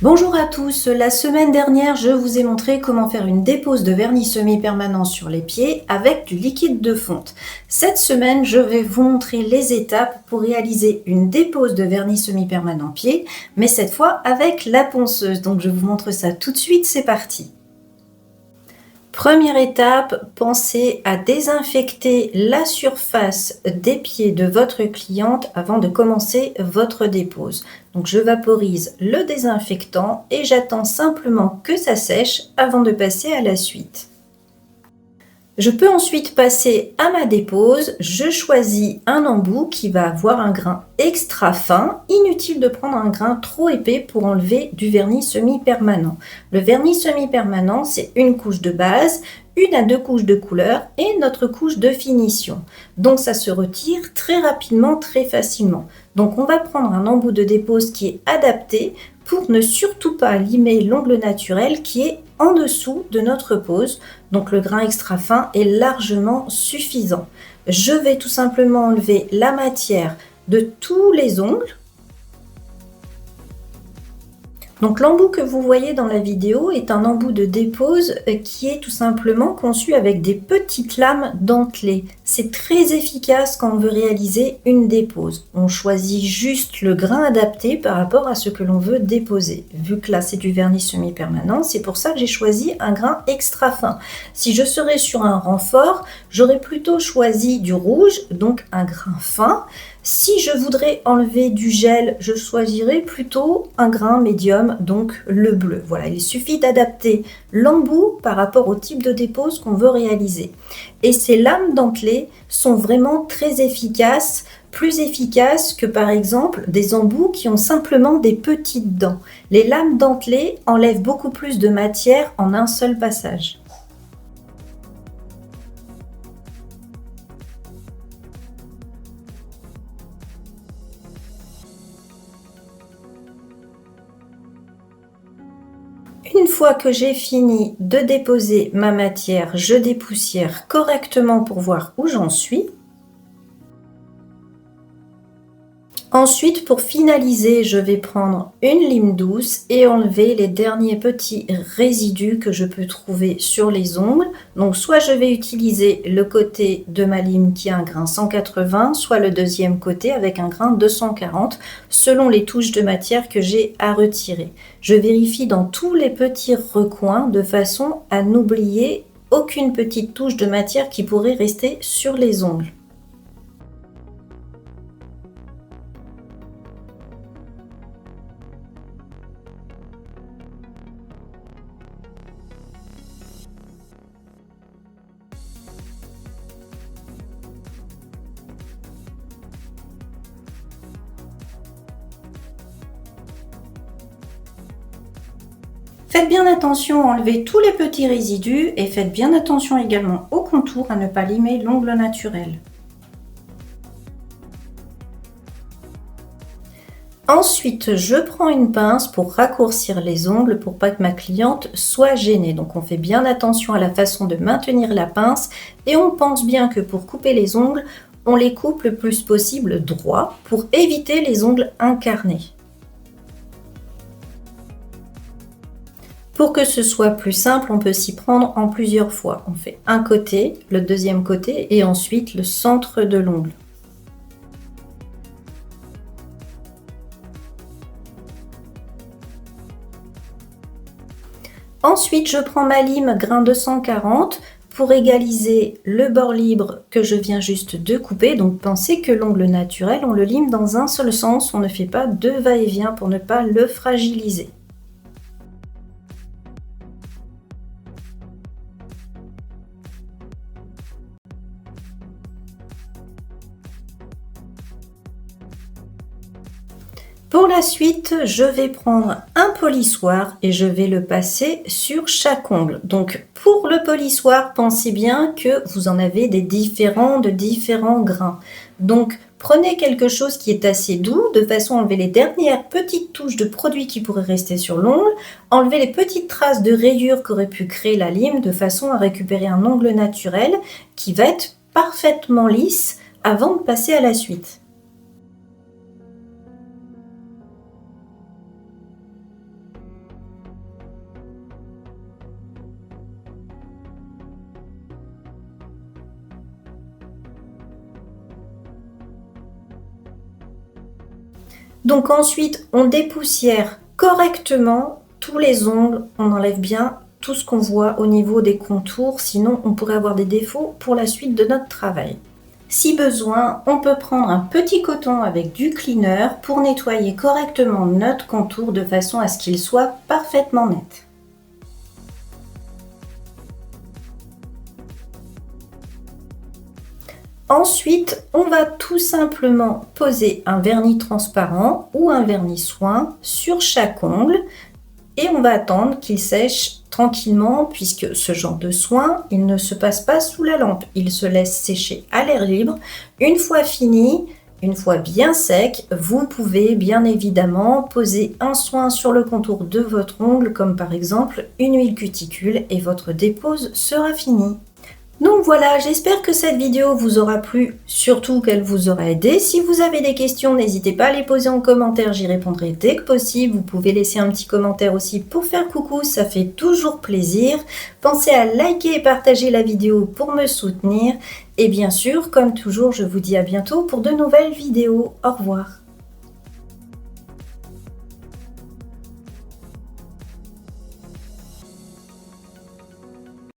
Bonjour à tous, la semaine dernière je vous ai montré comment faire une dépose de vernis semi-permanent sur les pieds avec du liquide de fonte. Cette semaine je vais vous montrer les étapes pour réaliser une dépose de vernis semi-permanent pied, mais cette fois avec la ponceuse. Donc je vous montre ça tout de suite, c'est parti. Première étape, pensez à désinfecter la surface des pieds de votre cliente avant de commencer votre dépose. Donc je vaporise le désinfectant et j'attends simplement que ça sèche avant de passer à la suite. Je peux ensuite passer à ma dépose. Je choisis un embout qui va avoir un grain extra fin. Inutile de prendre un grain trop épais pour enlever du vernis semi-permanent. Le vernis semi-permanent, c'est une couche de base, 1 à 2 couches de couleur et notre couche de finition. Donc ça se retire très rapidement, très facilement. Donc on va prendre un embout de dépose qui est adapté pour ne surtout pas limer l'ongle naturel qui est en dessous de notre pose. Donc le grain extra fin est largement suffisant. Je vais tout simplement enlever la matière de tous les ongles. Donc l'embout que vous voyez dans la vidéo est un embout de dépose qui est tout simplement conçu avec des petites lames dentelées. C'est très efficace quand on veut réaliser une dépose. On choisit juste le grain adapté par rapport à ce que l'on veut déposer. Vu que là c'est du vernis semi-permanent, c'est pour ça que j'ai choisi un grain extra fin. Si je serais sur un renfort, j'aurais plutôt choisi du rouge, donc un grain fin. Si je voudrais enlever du gel, je choisirais plutôt un grain médium, donc le bleu. Voilà, il suffit d'adapter l'embout par rapport au type de dépose qu'on veut réaliser. Et ces lames dentelées sont vraiment très efficaces, plus efficaces que par exemple des embouts qui ont simplement des petites dents. Les lames dentelées enlèvent beaucoup plus de matière en un seul passage. Une fois que j'ai fini de déposer ma matière, je dépoussière correctement pour voir où j'en suis. Ensuite, pour finaliser, je vais prendre une lime douce et enlever les derniers petits résidus que je peux trouver sur les ongles. Donc, soit je vais utiliser le côté de ma lime qui a un grain 180, soit le deuxième côté avec un grain 240, selon les touches de matière que j'ai à retirer. Je vérifie dans tous les petits recoins de façon à n'oublier aucune petite touche de matière qui pourrait rester sur les ongles. Faites bien attention à enlever tous les petits résidus et faites bien attention également au contour à ne pas limer l'ongle naturel. Ensuite, je prends une pince pour raccourcir les ongles pour pas que ma cliente soit gênée. Donc on fait bien attention à la façon de maintenir la pince et on pense bien que pour couper les ongles, on les coupe le plus possible droit pour éviter les ongles incarnés. Pour que ce soit plus simple, on peut s'y prendre en plusieurs fois. On fait un côté, le deuxième côté et ensuite le centre de l'ongle. Ensuite, je prends ma lime grain 240 pour égaliser le bord libre que je viens juste de couper. Donc pensez que l'ongle naturel, on le lime dans un seul sens, on ne fait pas deux va-et-vient pour ne pas le fragiliser. Pour la suite, je vais prendre un polissoir et je vais le passer sur chaque ongle. Donc pour le polissoir, pensez bien que vous en avez de différents grains. Donc prenez quelque chose qui est assez doux de façon à enlever les dernières petites touches de produit qui pourraient rester sur l'ongle, enlever les petites traces de rayures qu'aurait pu créer la lime de façon à récupérer un ongle naturel qui va être parfaitement lisse avant de passer à la suite. Donc ensuite, on dépoussière correctement tous les ongles, on enlève bien tout ce qu'on voit au niveau des contours, sinon on pourrait avoir des défauts pour la suite de notre travail. Si besoin, on peut prendre un petit coton avec du cleaner pour nettoyer correctement notre contour de façon à ce qu'il soit parfaitement net. Ensuite, on va tout simplement poser un vernis transparent ou un vernis soin sur chaque ongle et on va attendre qu'il sèche tranquillement puisque ce genre de soin, il ne se passe pas sous la lampe, il se laisse sécher à l'air libre. Une fois fini, une fois bien sec, vous pouvez bien évidemment poser un soin sur le contour de votre ongle comme par exemple une huile cuticule et votre dépose sera finie. Donc voilà, j'espère que cette vidéo vous aura plu, surtout qu'elle vous aura aidé. Si vous avez des questions, n'hésitez pas à les poser en commentaire, j'y répondrai dès que possible. Vous pouvez laisser un petit commentaire aussi pour faire coucou, ça fait toujours plaisir. Pensez à liker et partager la vidéo pour me soutenir. Et bien sûr, comme toujours, je vous dis à bientôt pour de nouvelles vidéos. Au revoir.